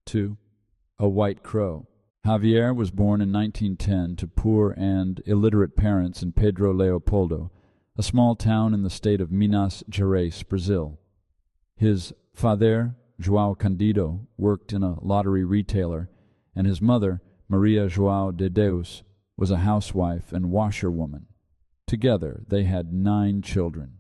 2. A White Crow. Javier was born in 1910 to poor and illiterate parents in Pedro Leopoldo, a small town in the state of Minas Gerais, Brazil. His father, João Candido, worked in a lottery retailer, and his mother, Maria João de Deus, was a housewife and washerwoman. Together they had 9 children.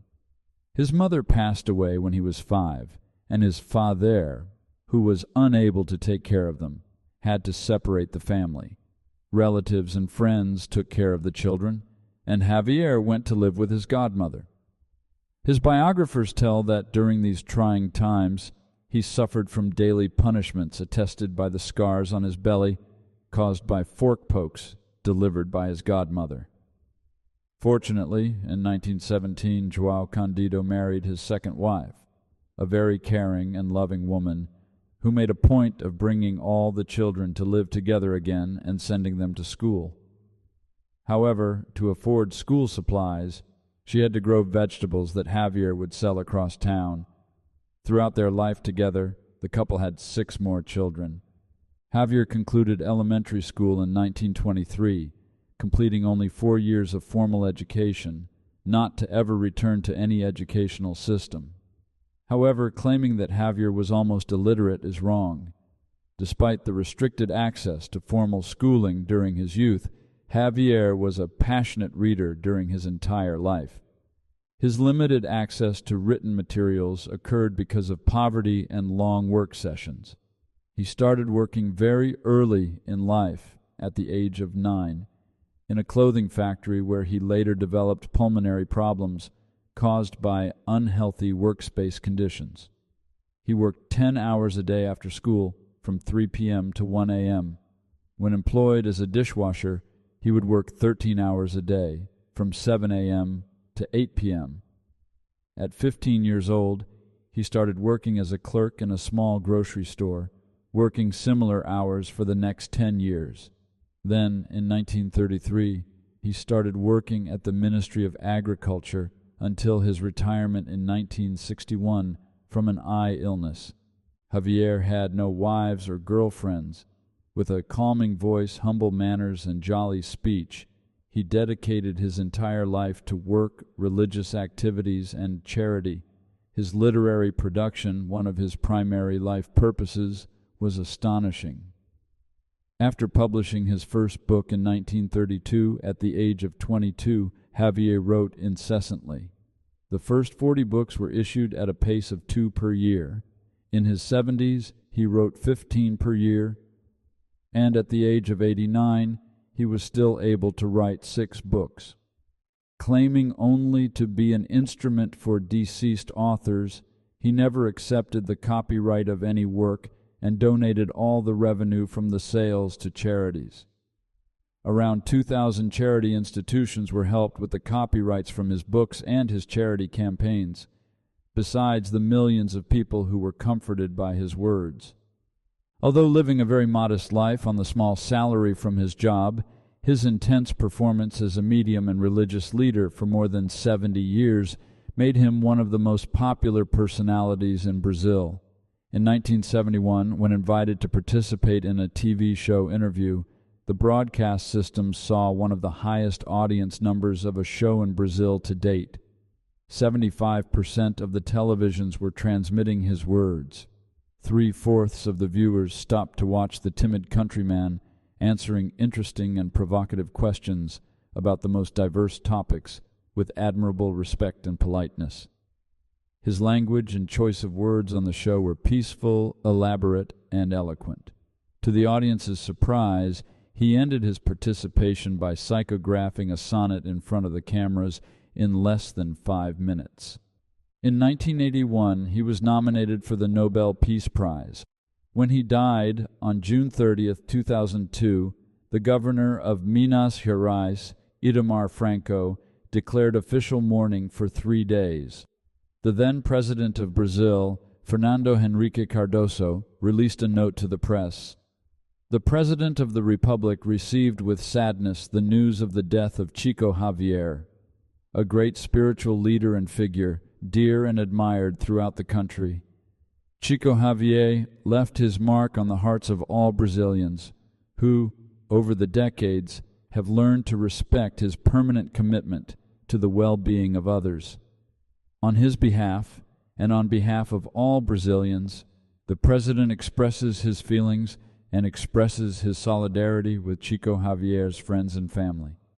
His mother passed away when he was 5, and his father, who was unable to take care of them, had to separate the family. Relatives and friends took care of the children, and Javier went to live with his godmother. His biographers tell that during these trying times he suffered from daily punishments attested by the scars on his belly caused by fork pokes delivered by his godmother. Fortunately, in 1917, João Candido married his second wife, a very caring and loving woman who made a point of bringing all the children to live together again and sending them to school. However, to afford school supplies, she had to grow vegetables that Javier would sell across town. Throughout their life together, the couple had 6 more children. Javier concluded elementary school in 1923, completing only 4 years of formal education, not to ever return to any educational system. However, claiming that Javier was almost illiterate is wrong. Despite the restricted access to formal schooling during his youth, Javier was a passionate reader during his entire life. His limited access to written materials occurred because of poverty and long work sessions. He started working very early in life, at the age of 9, in a clothing factory where he later developed pulmonary problems caused by unhealthy workspace conditions. He worked 10 hours a day after school from 3 p.m. to 1 a.m. When employed as a dishwasher, he would work 13 hours a day from 7 a.m. to 8 p.m. At 15 years old, he started working as a clerk in a small grocery store, working similar hours for the next 10 years. Then, in 1933, he started working at the Ministry of Agriculture until his retirement in 1961 from an eye illness. Javier had no wives or girlfriends. With a calming voice, humble manners, and jolly speech, he dedicated his entire life to work, religious activities, and charity. His literary production, one of his primary life purposes, was astonishing. After publishing his first book in 1932, at the age of 22, Javier wrote incessantly. The first 40 books were issued at a pace of 2 per year. In his 70s, he wrote 15 per year, and at the age of 89, he was still able to write 6 books. Claiming only to be an instrument for deceased authors, he never accepted the copyright of any work and donated all the revenue from the sales to charities. Around 2,000 charity institutions were helped with the copyrights from his books and his charity campaigns, besides the millions of people who were comforted by his words. Although living a very modest life on the small salary from his job, his intense performance as a medium and religious leader for more than 70 years made him one of the most popular personalities in Brazil. In 1971, when invited to participate in a TV show interview, the broadcast system saw one of the highest audience numbers of a show in Brazil to date. 75% of the televisions were transmitting his words. 3/4 of the viewers stopped to watch the timid countryman answering interesting and provocative questions about the most diverse topics with admirable respect and politeness. His language and choice of words on the show were peaceful, elaborate, and eloquent. To the audience's surprise, he ended his participation by psychographing a sonnet in front of the cameras in less than 5 minutes. In 1981, he was nominated for the Nobel Peace Prize. When he died on June 30, 2002, the governor of Minas Gerais, Itamar Franco, declared official mourning for 3 days. The then president of Brazil, Fernando Henrique Cardoso, released a note to the press. The President of the Republic received with sadness the news of the death of Chico Javier, a great spiritual leader and figure, dear and admired throughout the country. Chico Xavier left his mark on the hearts of all Brazilians, who, over the decades, have learned to respect his permanent commitment to the well-being of others. On his behalf, and on behalf of all Brazilians, the President expresses his feelings and expresses his solidarity with Chico Xavier's friends and family.